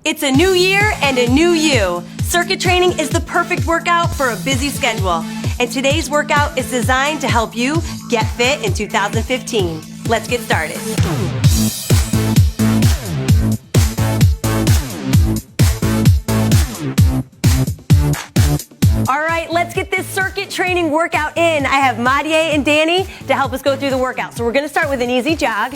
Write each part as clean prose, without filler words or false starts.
It's a new year and a new you. Circuit training is the perfect workout for a busy schedule. And today's workout is designed to help you get fit in 2015. Let's get started. All right, let's get this circuit training workout in. I have Madie and Danny to help us go through the workout. So we're gonna start with an easy jog.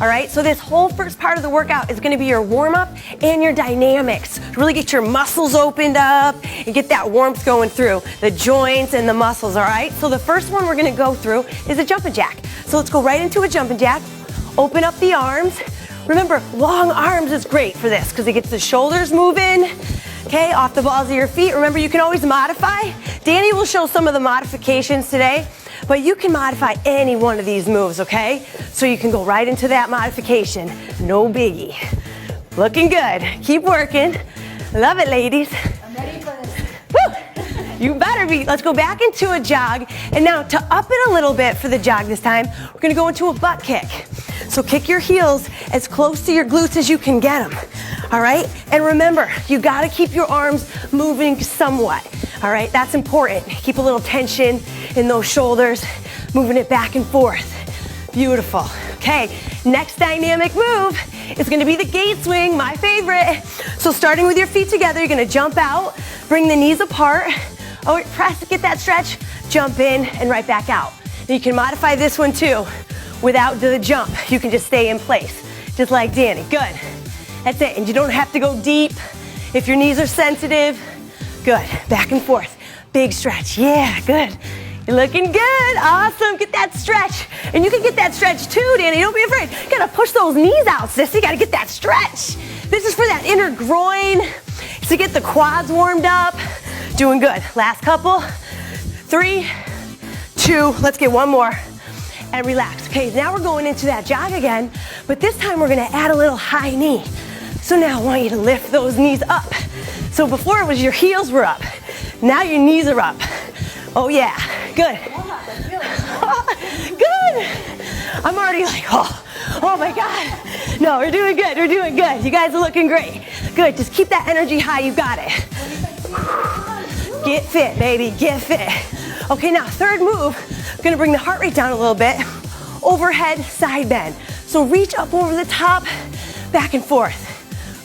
All right, so this whole first part of the workout is gonna be your warm-up and your dynamics. To really get your muscles opened up and get that warmth going through the joints and the muscles, all right? So the first one we're gonna go through is a jumping jack. So let's go right into a jumping jack. Open up the arms. Remember, long arms is great for this because it gets the shoulders moving. Okay, off the balls of your feet. Remember, you can always modify. Danny will show some of the modifications today, but you can modify any one of these moves, okay? So you can go right into that modification. No biggie. Looking good. Keep working. Love it, ladies. I'm ready for this. Woo! You better be. Let's go back into a jog. And now to up it a little bit for the jog this time, we're gonna go into a butt kick. So kick your heels as close to your glutes as you can get them. All right? And remember, you gotta keep your arms moving somewhat. All right? That's important. Keep a little tension in those shoulders, moving it back and forth. Beautiful. Okay, next dynamic move is gonna be the gate swing, my favorite. So starting with your feet together, you're gonna jump out, bring the knees apart. Oh, press, get that stretch, jump in, and right back out. And you can modify this one too. Without the jump, you can just stay in place, just like Danny. Good. That's it, and you don't have to go deep if your knees are sensitive. Good, back and forth. Big stretch, yeah, good. You're looking good, awesome, get that stretch. And you can get that stretch too, Danny, don't be afraid. You gotta push those knees out, sis, you gotta get that stretch. This is for that inner groin, to get the quads warmed up. Doing good, last couple. 3, 2, let's get one more. And relax. Okay, now we're going into that jog again, but this time we're gonna add a little high knee. So now I want you to lift those knees up. So before it was your heels were up, now your knees are up. Oh yeah, good. Good. I'm already like, oh my God. No, we're doing good, we're doing good. You guys are looking great. Good, just keep that energy high, you got it. Get fit, baby, get fit. Okay, now third move, I'm gonna bring the heart rate down a little bit. Overhead side bend. So reach up over the top, back and forth.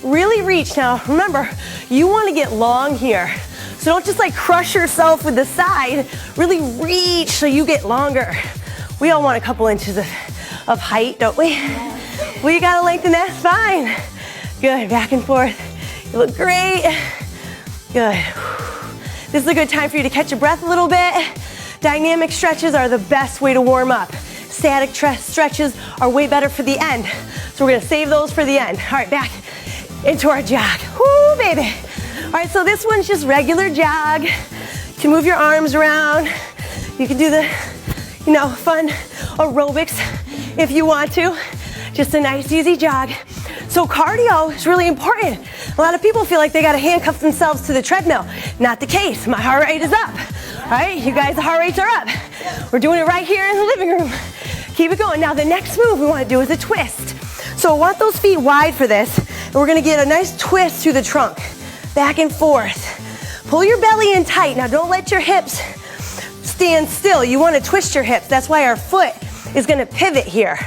Really reach. Now, remember, you wanna get long here. So don't just like crush yourself with the side, really reach so you get longer. We all want a couple inches of height, don't we? Well, you gotta lengthen that spine. Good, back and forth. You look great. Good. This is a good time for you to catch your breath a little bit. Dynamic stretches are the best way to warm up. Static stretches are way better for the end. So we're gonna save those for the end. All right, back into our jog. Woo, baby. All right, so this one's just regular jog. You can move your arms around. You can do the, fun aerobics if you want to. Just a nice, easy jog. So cardio is really important. A lot of people feel like they gotta handcuff themselves to the treadmill. Not the case. My heart rate is up. All right, you guys, the heart rates are up. We're doing it right here in the living room. Keep it going. Now the next move we wanna do is a twist. So I want those feet wide for this, and we're gonna get a nice twist through the trunk. Back and forth. Pull your belly in tight. Now don't let your hips stand still. You wanna twist your hips. That's why our foot is gonna pivot here.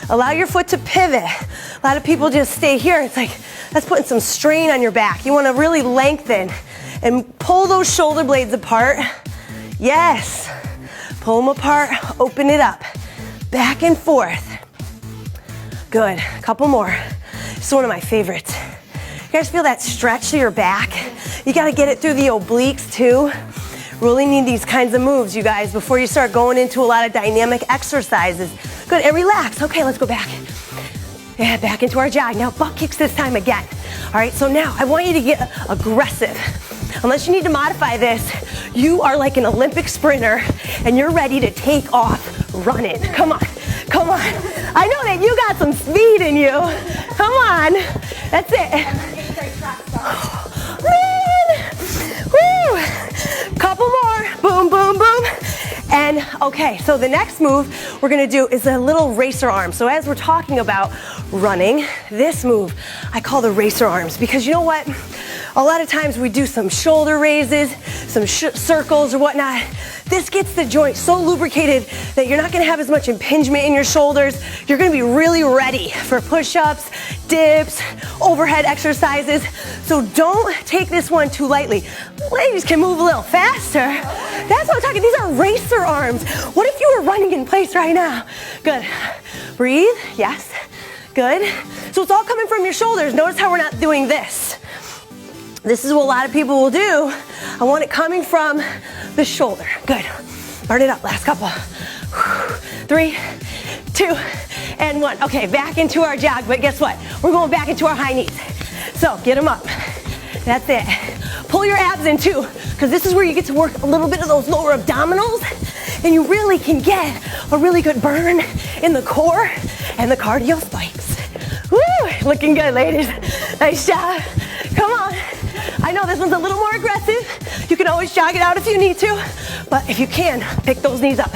Allow your foot to pivot. A lot of people just stay here. It's like, that's putting some strain on your back. You wanna really lengthen and pull those shoulder blades apart. Yes. Pull them apart, open it up. Back and forth. Good, a couple more. This is one of my favorites. You guys feel that stretch to your back? You gotta get it through the obliques too. Really need these kinds of moves, you guys, before you start going into a lot of dynamic exercises. Good, and relax. Okay, let's go back. Yeah, back into our jog. Now butt kicks this time again. All right, so now I want you to get aggressive. Unless you need to modify this, you are like an Olympic sprinter and you're ready to take off running. Come on, come on. I know that you got some speed in you. Come on, that's it. Man, woo. Couple more, boom, boom, boom. And okay, so the next move we're gonna do is a little racer arm. So as we're talking about running. This move I call the racer arms, because you know what? A lot of times we do some shoulder raises, some circles or whatnot. This gets the joint so lubricated that you're not gonna have as much impingement in your shoulders. You're gonna be really ready for push-ups, dips, overhead exercises. So don't take this one too lightly. Ladies can move a little faster. That's what I'm talking, these are racer arms. What if you were running in place right now? Good, breathe, yes, good. So it's all coming from your shoulders. Notice how we're not doing this. This is what a lot of people will do. I want it coming from the shoulder. Good. Burn it up. Last couple. 3, 2, and 1. Okay, back into our jog, but guess what? We're going back into our high knees. So get them up. That's it. Pull your abs in too, because this is where you get to work a little bit of those lower abdominals, and you really can get a really good burn in the core, and the cardio spikes. Woo! Looking good, ladies. Nice job. Come on. I know this one's a little more aggressive. You can always jog it out if you need to, but if you can, pick those knees up.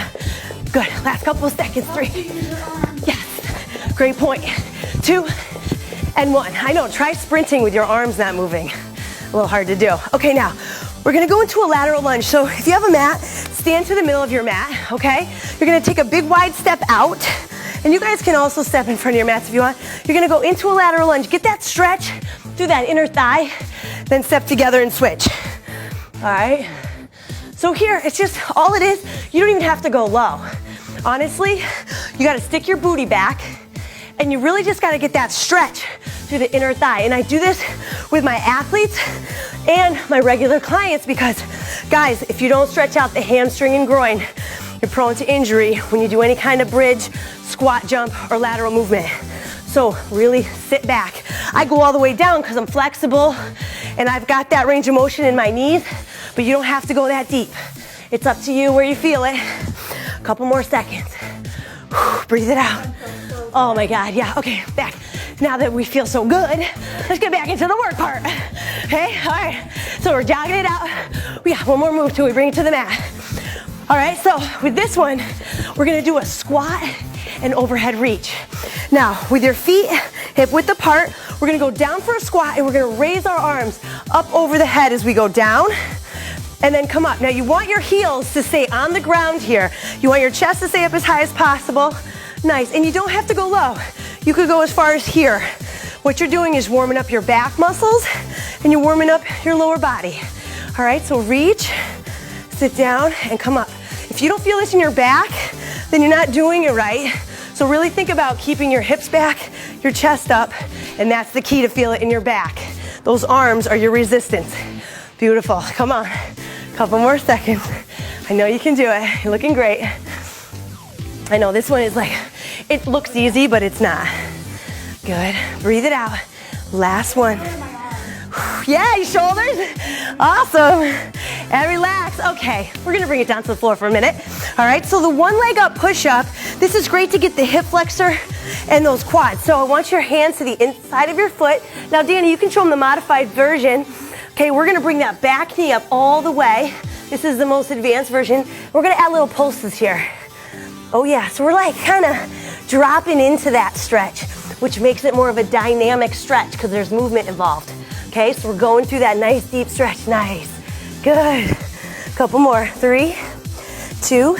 Good, last couple of seconds, 3. Yes, great point. 2 and 1. I know, try sprinting with your arms not moving. A little hard to do. Okay, now, we're gonna go into a lateral lunge. So if you have a mat, stand to the middle of your mat, okay? You're gonna take a big wide step out, and you guys can also step in front of your mats if you want. You're gonna go into a lateral lunge. Get that stretch through that inner thigh, then step together and switch. All right. So here, it's just, all it is, you don't even have to go low. Honestly, you gotta stick your booty back, and you really just gotta get that stretch through the inner thigh. And I do this with my athletes and my regular clients because, guys, if you don't stretch out the hamstring and groin, you're prone to injury when you do any kind of bridge, squat, jump, or lateral movement. So really sit back. I go all the way down because I'm flexible and I've got that range of motion in my knees, but you don't have to go that deep. It's up to you where you feel it. A couple more seconds. Breathe it out. Oh my God, yeah, okay, back. Now that we feel so good, let's get back into the work part. Okay, all right, so we're jogging it out. We got one more move till we bring it to the mat. All right, so with this one, we're gonna do a squat and overhead reach. Now, with your feet hip width apart, we're gonna go down for a squat and we're gonna raise our arms up over the head as we go down and then come up. Now, you want your heels to stay on the ground here. You want your chest to stay up as high as possible. Nice, and you don't have to go low. You could go as far as here. What you're doing is warming up your back muscles and you're warming up your lower body. All right, so reach, sit down, and come up. If you don't feel this in your back, then you're not doing it right. So really think about keeping your hips back, your chest up, and that's the key to feel it in your back. Those arms are your resistance. Beautiful, come on. Couple more seconds. I know you can do it, you're looking great. I know this one is like, it looks easy, but it's not. Good, breathe it out. Last one. Yeah, your shoulders, awesome. And relax, okay. We're gonna bring it down to the floor for a minute. All right, so the one leg up push-up, this is great to get the hip flexor and those quads. So I want your hands to the inside of your foot. Now, Danny, you can show them the modified version. Okay, we're gonna bring that back knee up all the way. This is the most advanced version. We're gonna add little pulses here. Oh yeah, so we're like kind of dropping into that stretch, which makes it more of a dynamic stretch because there's movement involved. Okay, so we're going through that nice deep stretch. Nice, good. Couple more, 3, 2,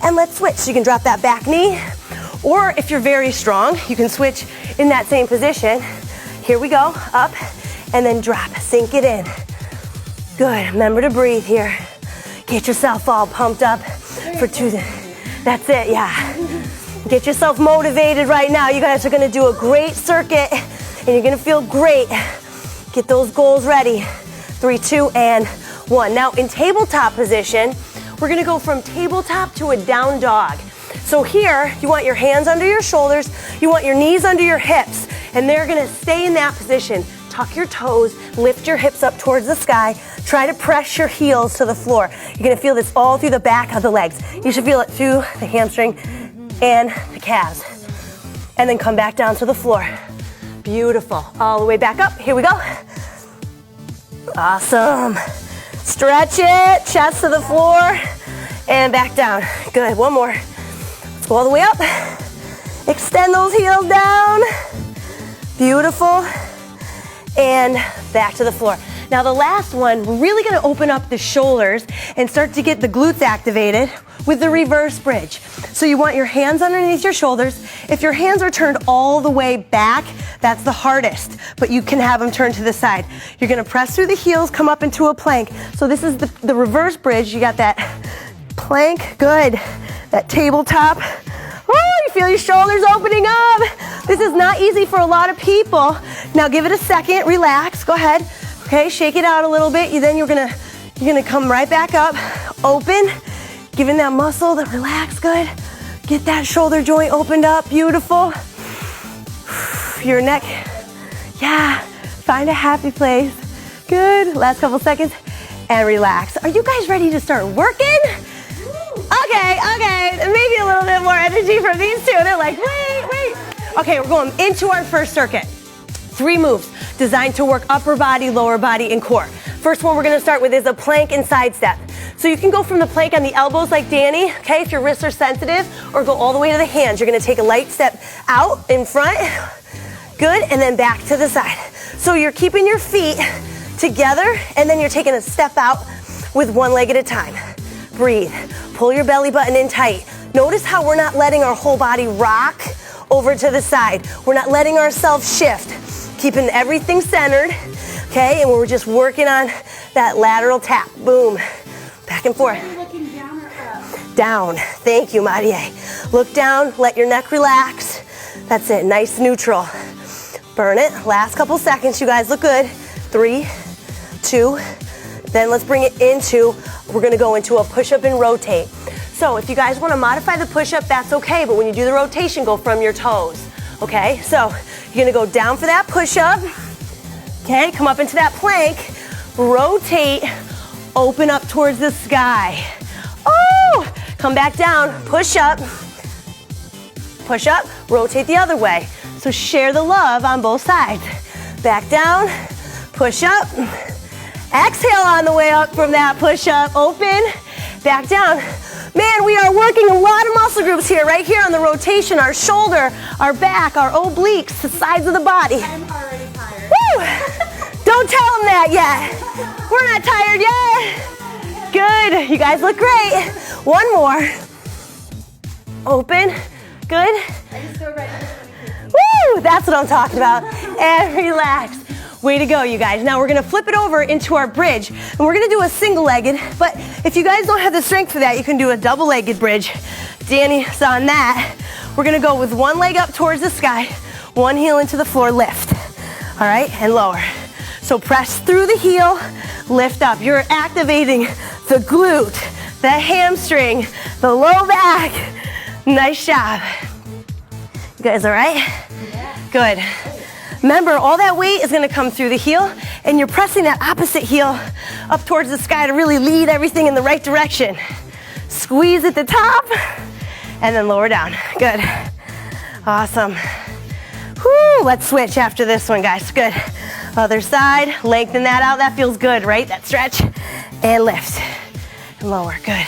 and let's switch. So you can drop that back knee, or if you're very strong, you can switch in that same position. Here we go, up, and then drop, sink it in. Good, remember to breathe here. Get yourself all pumped up for 2. That's it, yeah. Get yourself motivated right now. You guys are gonna do a great circuit and you're gonna feel great. Get those goals ready. 3, 2, and 1. Now in tabletop position, we're gonna go from tabletop to a down dog. So here, you want your hands under your shoulders, you want your knees under your hips, and they're gonna stay in that position. Tuck your toes, lift your hips up towards the sky, try to press your heels to the floor. You're gonna feel this all through the back of the legs. You should feel it through the hamstring and the calves. And then come back down to the floor. Beautiful, all the way back up, here we go. Awesome, stretch it, chest to the floor, and back down. Good, one more. Let's go all the way up, Extend those heels down. Beautiful. And back to the floor. Now the last one, we're really gonna open up the shoulders and start to get the glutes activated with the reverse bridge. So you want your hands underneath your shoulders. If your hands are turned all the way back, that's the hardest, but you can have them turned to the side. You're gonna press through the heels, come up into a plank. So this is the reverse bridge. You got that plank, good. That tabletop. Oh, you feel your shoulders opening up. This is not easy for a lot of people. Now give it a second, relax, go ahead. Okay, shake it out a little bit. Then you're gonna come right back up, open, giving that muscle the relax, good. Get that shoulder joint opened up, beautiful. Your neck, yeah, find a happy place. Good, last couple seconds, and relax. Are you guys ready to start working? Okay, maybe a little bit more energy from these two. They're like, wait. Okay, we're going into our first circuit. 3 moves designed to work upper body, lower body, and core. First one we're gonna start with is a plank and side step. So you can go from the plank on the elbows like Danny, okay, if your wrists are sensitive, or go all the way to the hands. You're gonna take a light step out in front, good, and then back to the side. So you're keeping your feet together, and then you're taking a step out with one leg at a time. Breathe, pull your belly button in tight. Notice how we're not letting our whole body rock over to the side. We're not letting ourselves shift. Keeping everything centered, okay? And we're just working on that lateral tap. Boom, back and forth. Are you looking down or up? Down, thank you, Marie. Look down, let your neck relax. That's it, nice neutral. Burn it, last couple seconds, you guys look good. 3, 2, then let's bring it into, we're gonna go into a push-up and rotate. So if you guys wanna modify the push-up, that's okay, but when you do the rotation, go from your toes, okay? So you're gonna go down for that push-up, okay? Come up into that plank, rotate, open up towards the sky. Oh! Come back down, push up, rotate the other way. So share the love on both sides. Back down, push up, exhale on the way up from that push-up, open, back down. Man, we are working a lot of muscle groups here, right here on the rotation, our shoulder, our back, our obliques, the sides of the body. I'm already tired. Woo! Don't tell them that yet. We're not tired yet. Good, you guys look great. One more. Open, good. I just go right into the Woo! That's what I'm talking about. And relax. Way to go, you guys. Now we're gonna flip it over into our bridge, and we're gonna do a single-legged, but if you guys don't have the strength for that, you can do a double-legged bridge. Danny's on that. We're gonna go with one leg up towards the sky, one heel into the floor, lift. All right, and lower. So press through the heel, lift up. You're activating the glute, the hamstring, the low back. Nice job. You guys all right? Yeah. Good. Remember, all that weight is gonna come through the heel, and you're pressing that opposite heel up towards the sky to really lead everything in the right direction. Squeeze at the top, and then lower down. Good. Awesome. Whew, let's switch after this one, guys. Good. Other side, lengthen that out. That feels good, right? That stretch. And lift. And lower, good.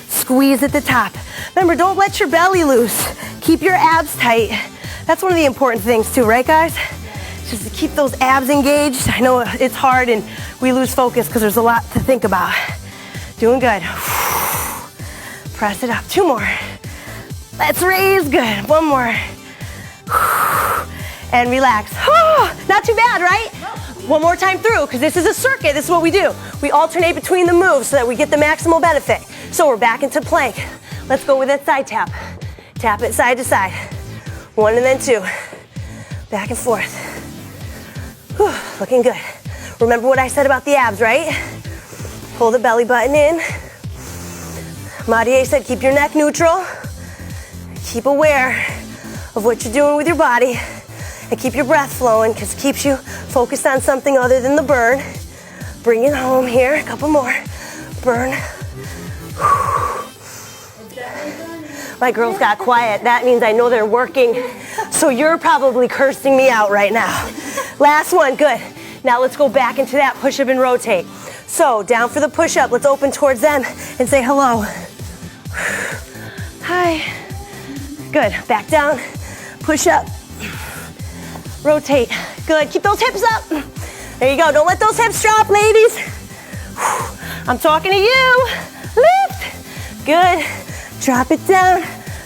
Squeeze at the top. Remember, don't let your belly loose. Keep your abs tight. That's one of the important things too, right, guys? Just to keep those abs engaged. I know it's hard and we lose focus because there's a lot to think about. Doing good. Press it up. 2 more. Let's raise. Good. 1 more. And relax. Not too bad, right? One more time through, because this is a circuit. This is what we do. We alternate between the moves so that we get the maximal benefit. So we're back into plank. Let's go with that side tap. Tap it side to side. 1 and then 2. Back and forth. Whew, looking good. Remember what I said about the abs, right? Pull the belly button in. Marie said keep your neck neutral. Keep aware of what you're doing with your body. And keep your breath flowing, because it keeps you focused on something other than the burn. Bring it home here. A couple more. Burn. My girls got quiet. That means I know they're working. So you're probably cursing me out right now. Last one, good. Now let's go back into that push-up and rotate. So down for the push-up. Let's open towards them and say hello. Hi. Good. Back down. push up, rotate. Good, keep those hips up. There you go, don't let those hips drop, ladies. I'm talking to you. Lift, good. Drop it down,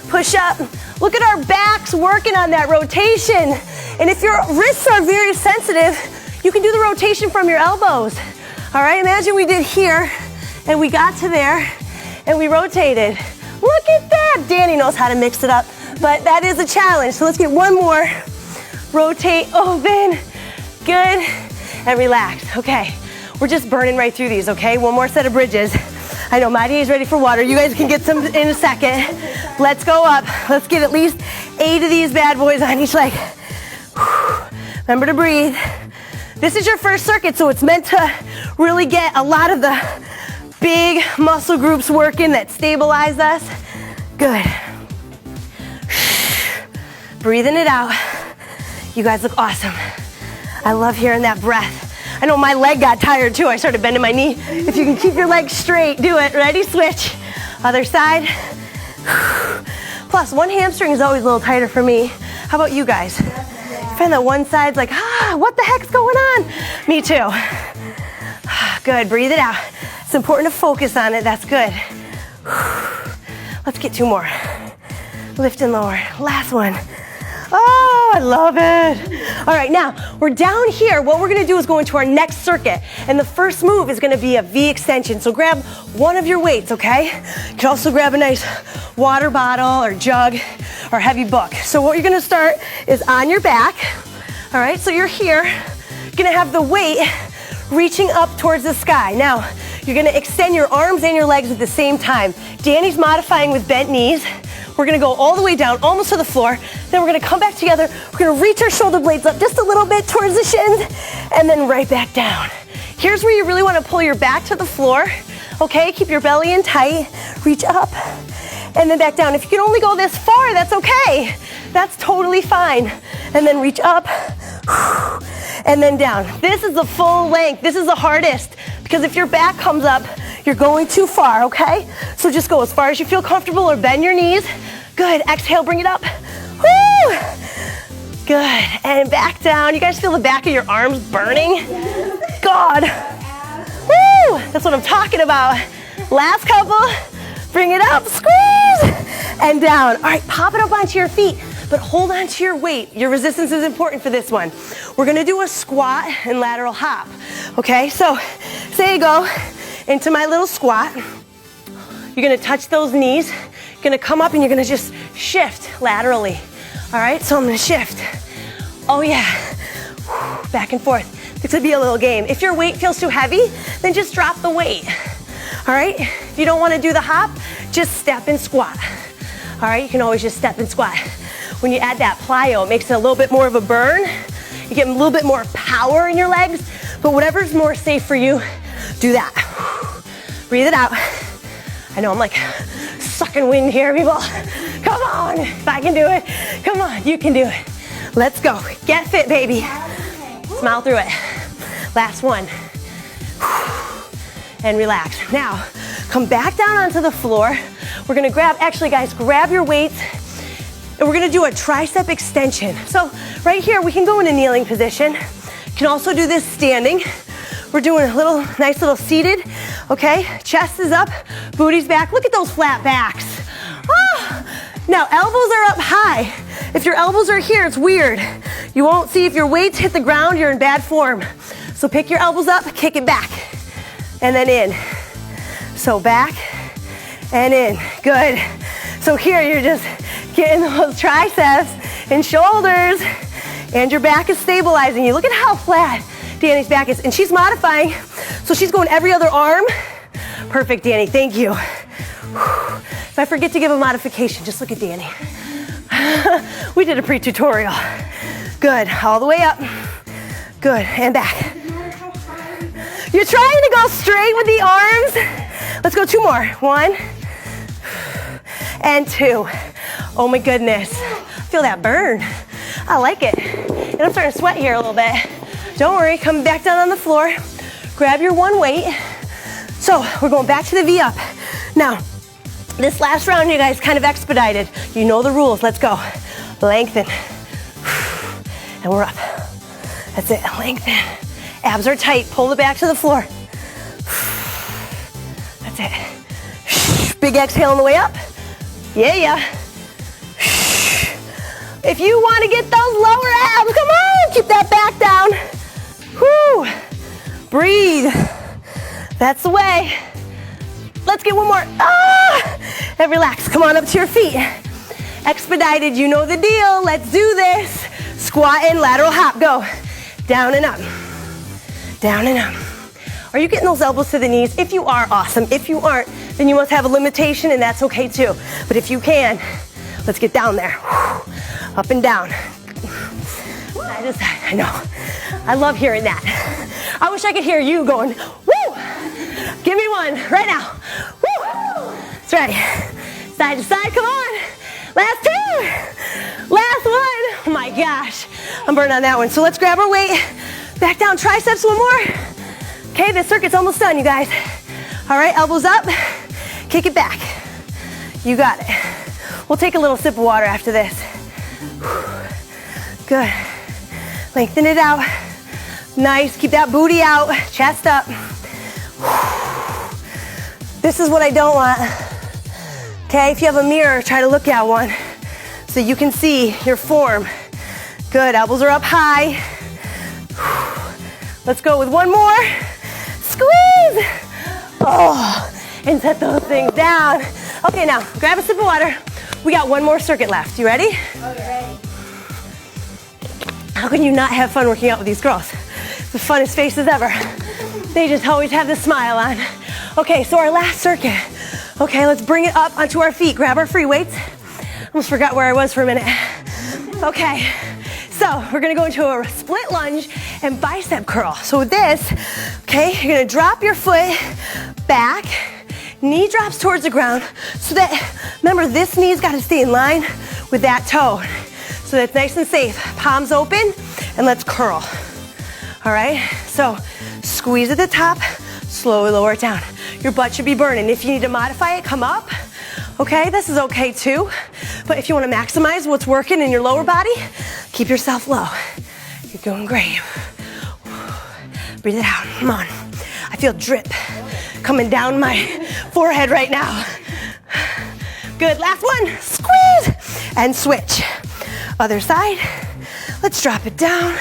push up. Look at our backs working on that rotation. And if your wrists are very sensitive, you can do the rotation from your elbows. All right, imagine we did here and we got to there and we rotated. Look at that. Danny knows how to mix it up, but that is a challenge. So let's get one more. Rotate, open, good, and relax. Okay, we're just burning right through these, okay? One more set of bridges. I know Maddie is ready for water. You guys can get some in a second. Let's go up. Let's get at least 8 of these bad boys on each leg. Remember to breathe. This is your first circuit, so it's meant to really get a lot of the big muscle groups working that stabilize us. Good. Breathing it out. You guys look awesome. I love hearing that breath. I know my leg got tired too. I started bending my knee. If you can keep your legs straight, do it. Ready? Switch. Other side. Plus, one hamstring is always a little tighter for me. How about you guys? You find that one side's like, what the heck's going on? Me too. Good, breathe it out. It's important to focus on it, that's good. Let's get 2 more. Lift and lower, last one. Oh, I love it. All right, now we're down here. What we're gonna do is go into our next circuit. And the first move is gonna be a V extension. So grab one of your weights, okay? You can also grab a nice water bottle or jug or heavy book. So what you're gonna start is on your back. All right, so you're here. You're gonna have the weight reaching up towards the sky. Now, you're gonna extend your arms and your legs at the same time. Danny's modifying with bent knees. We're gonna go all the way down, almost to the floor. Then we're gonna come back together. We're gonna reach our shoulder blades up just a little bit towards the shins, and then right back down. Here's where you really wanna pull your back to the floor, okay? Keep your belly in tight, reach up, and then back down. If you can only go this far, that's okay. That's totally fine. And then reach up, and then down. This is the full length. This is the hardest, because if your back comes up, you're going too far, okay? So just go as far as you feel comfortable or bend your knees. Good, exhale, bring it up. Woo! Good, and back down. You guys feel the back of your arms burning? God. Woo! That's what I'm talking about. Last couple, bring it up, squeeze, and down. All right, pop it up onto your feet, but hold on to your weight. Your resistance is important for this one. We're gonna do a squat and lateral hop, okay? So, say you go into my little squat. You're gonna touch those knees. You're gonna come up and you're gonna just shift laterally. All right, so I'm gonna shift. Oh yeah, back and forth. This could be a little game. If your weight feels too heavy, then just drop the weight. All right, if you don't wanna do the hop, just step and squat. All right, you can always just step and squat. When you add that plyo, it makes it a little bit more of a burn. You get a little bit more power in your legs, but whatever's more safe for you, do that. Breathe it out. I know I'm like sucking wind here, people. Come on, if I can do it. Come on, you can do it. Let's go. Get fit, baby. Smile through it. Last one. And relax. Now, come back down onto the floor. We're gonna grab, actually guys, grab your weights, and we're gonna do a tricep extension. So right here, we can go in a kneeling position. You can also do this standing. We're doing a little, nice little seated, okay? Chest is up, booty's back. Look at those flat backs. Oh. Now, elbows are up high. If your elbows are here, it's weird. You won't see if your weights hit the ground, you're in bad form. So pick your elbows up, kick it back, and then in. So back and in, good. So here, you're just getting those triceps and shoulders, and your back is stabilizing you. Look at how flat Danny's back is, and she's modifying, so she's going every other arm. Perfect, Danny, thank you. If I forget to give a modification, just look at Danny. We did a pre-tutorial. Good, all the way up. Good, and back. You're trying to go straight with the arms. Let's go 2 more. 1 and 2. Oh my goodness, feel that burn. I like it. And I'm starting to sweat here a little bit. Don't worry, come back down on the floor. Grab your one weight. So we're going back to the V up. Now, this last round, you guys kind of expedited. You know the rules, let's go. Lengthen. And we're up. That's it, lengthen. Abs are tight, pull it back to the floor. That's it. Big exhale on the way up. Yeah. If you want to get those lower abs, come on, keep that back down. Whoo. Breathe. That's the way. Let's get one more. And relax. Come on up to your feet. Expedited, you know the deal. Let's do this. Squat and lateral hop. Go. Down and up. Down and up. Are you getting those elbows to the knees? If you are, awesome. If you aren't, then you must have a limitation, and that's okay too. But if you can, let's get down there. Up and down. I know. I love hearing that. I wish I could hear you going, woo! Give me one right now. Woo! That's right. Side to side, come on. Last two. Last one. Oh my gosh. I'm burning on that one. So let's grab our weight. Back down, triceps, one more. Okay, this circuit's almost done, you guys. All right, elbows up. Kick it back. You got it. We'll take a little sip of water after this. Good. Lengthen it out. Nice. Keep that booty out. Chest up. This is what I don't want. Okay, if you have a mirror, try to look at one so you can see your form. Good. Elbows are up high. Let's go with one more. Squeeze. Oh, and set those things down. Okay, now grab a sip of water. We got one more circuit left. You ready? Okay. How can you not have fun working out with these girls? The funnest faces ever. They just always have the smile on. Okay, so our last circuit. Okay, let's bring it up onto our feet. Grab our free weights. Almost forgot where I was for a minute. Okay, so we're gonna go into a split lunge and bicep curl. So with this, okay, you're gonna drop your foot back, knee drops towards the ground, so that, remember, this knee's gotta stay in line with that toe. So that's nice and safe. Palms open, and let's curl. All right, so squeeze at the top, slowly lower it down. Your butt should be burning. If you need to modify it, come up. Okay, this is okay too. But if you wanna maximize what's working in your lower body, keep yourself low. You're doing great. Breathe it out, come on. I feel drip coming down my forehead right now. Good, last one, squeeze, and switch. Other side, let's drop it down.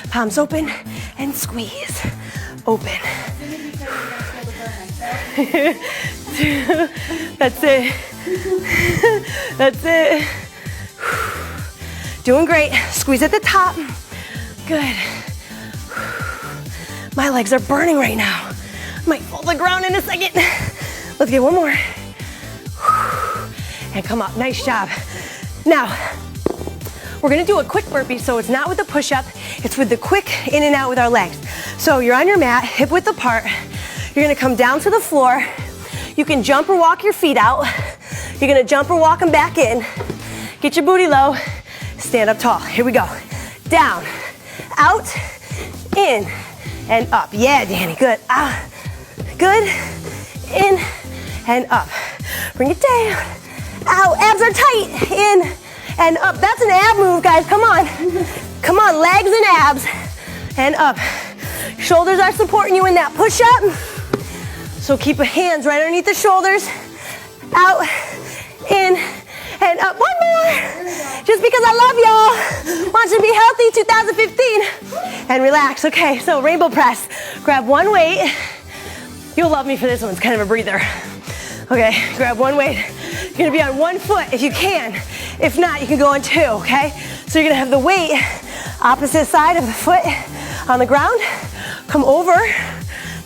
Palms open and squeeze, open. That's it. That's it. Doing great. Squeeze at the top. Good. My legs are burning right now. Might fall to the ground in a second. Let's get one more. And come up. Nice job. Now, we're gonna do a quick burpee, so it's not with the push-up, it's with the quick in and out with our legs. So you're on your mat, hip width apart. You're gonna come down to the floor. You can jump or walk your feet out. You're gonna jump or walk them back in. Get your booty low, stand up tall. Here we go. Down, out, in, and up. Yeah, Danny, good. Out, good, in, and up. Bring it down, out, abs are tight, in, and up. That's an ab move, guys, come on. Come on, legs and abs, and up. Shoulders are supporting you in that push-up. So keep your hands right underneath the shoulders. Out, in, and up. One more. Just because I love y'all. Want you to be healthy 2015. And relax. Okay, so rainbow press. Grab one weight. You'll love me for this one. It's kind of a breather. Okay, grab one weight. You're gonna be on one foot if you can. If not, you can go on two, okay? So you're gonna have the weight opposite side of the foot on the ground. Come over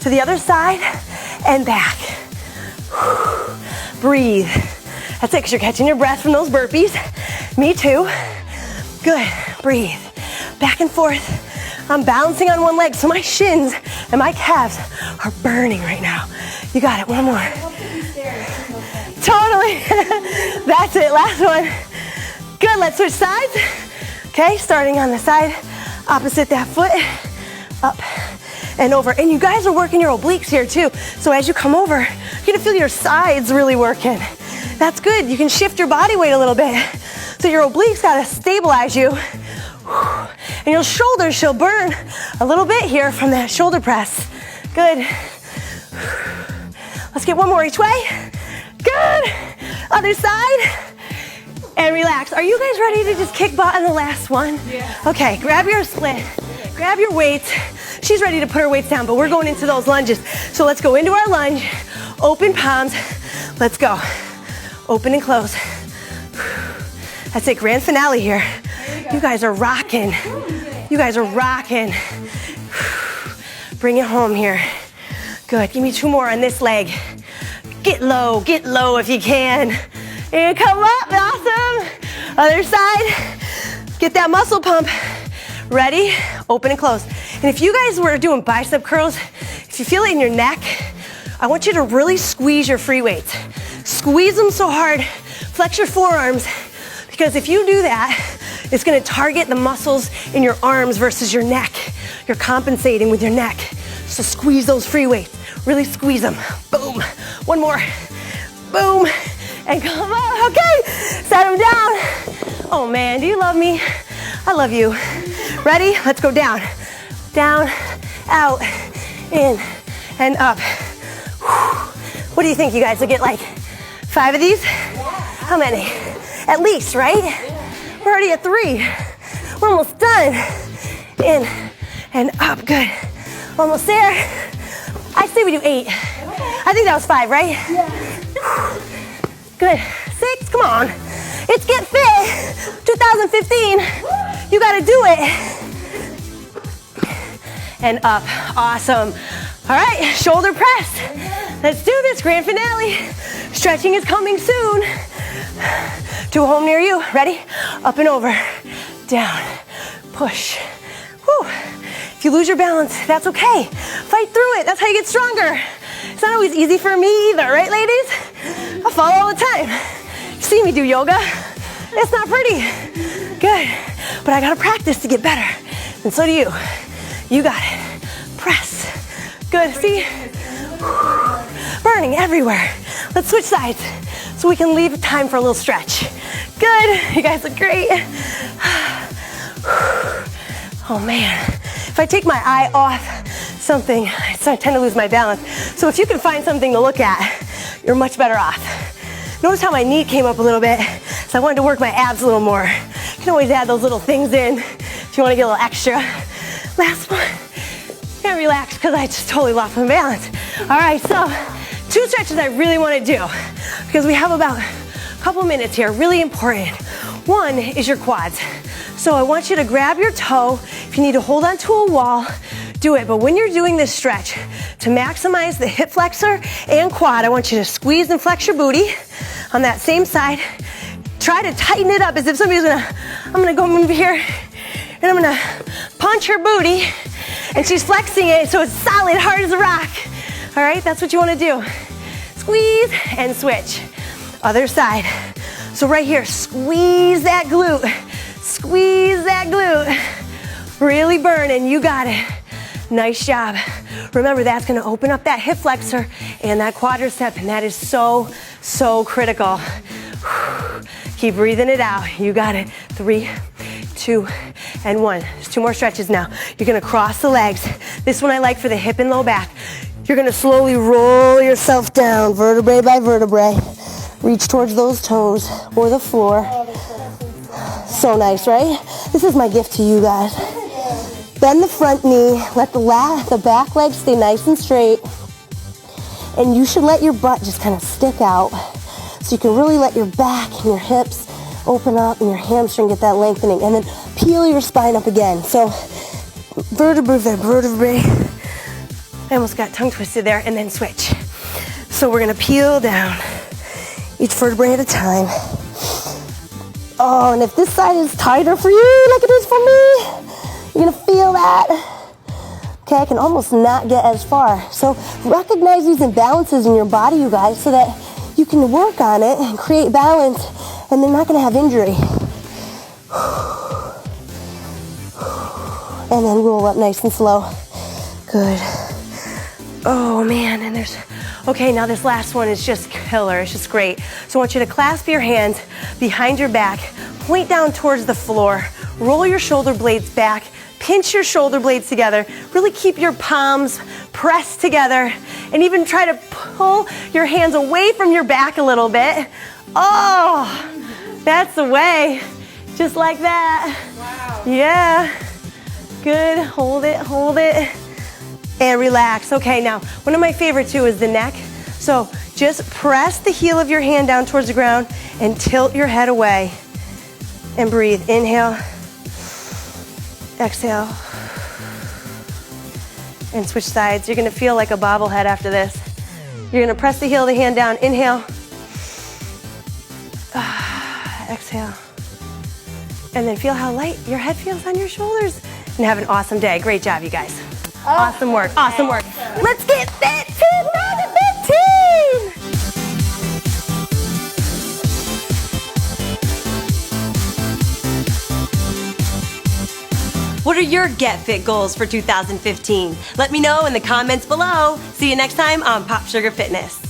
to the other side and back. Breathe. That's it, because you're catching your breath from those burpees. Me too. Good. Breathe. Back and forth. I'm balancing on one leg, so my shins and my calves are burning right now. You got it. One more. Totally. That's it. Last one. Good. Let's switch sides. Okay, starting on the side opposite that foot. Up and over. And you guys are working your obliques here too. So as you come over, you're gonna feel your sides really working. That's good. You can shift your body weight a little bit. So your obliques gotta stabilize you And your shoulders should burn a little bit here from that shoulder press. Good. Let's get one more each way. Good. Other side. And relax. Are you guys ready to just kick butt on the last one? Yeah. Okay, grab your split. Grab your weights. She's ready to put her weights down, but we're going into those lunges. So let's go into our lunge. Open palms. Let's go. Open and close. That's it, grand finale here. You guys are rocking. You guys are rocking. Bring it home here. Good, give me 2 more on this leg. Get low if you can. And come up, awesome. Other side, get that muscle pump. Ready, open and close. And if you guys were doing bicep curls, if you feel it in your neck, I want you to really squeeze your free weights. Squeeze them so hard, flex your forearms, because if you do that, it's gonna target the muscles in your arms versus your neck. You're compensating with your neck. So squeeze those free weights, really squeeze them. Boom, 1 more, boom, and come up, okay. Set them down. Oh man, do you love me? I love you. Ready? Let's go down. Down, out, in, and up. What do you think, you guys? Will get like 5 of these? How many? At least, right? We're already at 3. We're almost done. In and up, good. Almost there. I say we do 8. I think that was 5, right? Yeah. Good. 6, come on. It's Get Fit 2015. You gotta do it. And up, awesome. All right, shoulder press. Let's do this, grand finale. Stretching is coming soon. To a home near you, ready? Up and over, down, push. Whew. If you lose your balance, that's okay. Fight through it, that's how you get stronger. It's not always easy for me either, right ladies? I fall all the time. You see me do yoga, it's not pretty. Good, but I gotta practice to get better. And so do you. You got it. Press. Good, see? Burning everywhere. Let's switch sides so we can leave time for a little stretch. Good, you guys look great. Oh man, if I take my eye off something, I tend to lose my balance. So if you can find something to look at, you're much better off. Notice how my knee came up a little bit, so I wanted to work my abs a little more. You can always add those little things in if you want to get a little extra. Last one. And relax because I just totally lost my balance. All right, so 2 stretches I really want to do because we have about a couple minutes here, really important. One is your quads. So I want you to grab your toe. If you need to hold on to a wall, do it. But when you're doing this stretch, to maximize the hip flexor and quad, I want you to squeeze and flex your booty on that same side. Try to tighten it up as if somebody's I'm gonna go move here and I'm gonna punch her booty and she's flexing it so it's solid, hard as a rock. All right, that's what you wanna do. Squeeze and switch. Other side. So right here, squeeze that glute. Squeeze that glute. Really burning, you got it. Nice job. Remember, that's gonna open up that hip flexor and that quadricep, and that is so, so critical. Keep breathing it out. You got it. 3, 2, and 1. There's 2 more stretches now. You're gonna cross the legs. This one I like for the hip and low back. You're gonna slowly roll yourself down, vertebrae by vertebrae. Reach towards those toes or the floor. So nice, right? This is my gift to you guys. Bend the front knee, let the back leg stay nice and straight. And you should let your butt just kind of stick out so you can really let your back and your hips open up and your hamstring get that lengthening. And then peel your spine up again. So vertebrae by vertebrae. I almost got tongue twisted there, and then switch. So we're gonna peel down each vertebrae at a time. Oh, and if this side is tighter for you like it is for me, you're gonna feel that. Okay, I can almost not get as far. So recognize these imbalances in your body, you guys, so that you can work on it and create balance, and they're not gonna have injury. And then roll up nice and slow. Good. Oh man, and there's, okay, now this last one is just killer, it's just great. So I want you to clasp your hands behind your back, point down towards the floor, roll your shoulder blades back, pinch your shoulder blades together, really keep your palms pressed together, and even try to pull your hands away from your back a little bit. Oh, that's the way, just like that. Wow. Yeah, good, hold it, and relax. Okay, now, one of my favorite too is the neck. So just press the heel of your hand down towards the ground and tilt your head away and breathe. Inhale, exhale, and switch sides. You're gonna feel like a bobblehead after this. You're gonna press the heel of the hand down, inhale, exhale, and then feel how light your head feels on your shoulders. And have an awesome day. Great job, you guys. Awesome work, awesome work. Let's get fit 2015! What are your Get Fit goals for 2015? Let me know in the comments below. See you next time on Pop Sugar Fitness.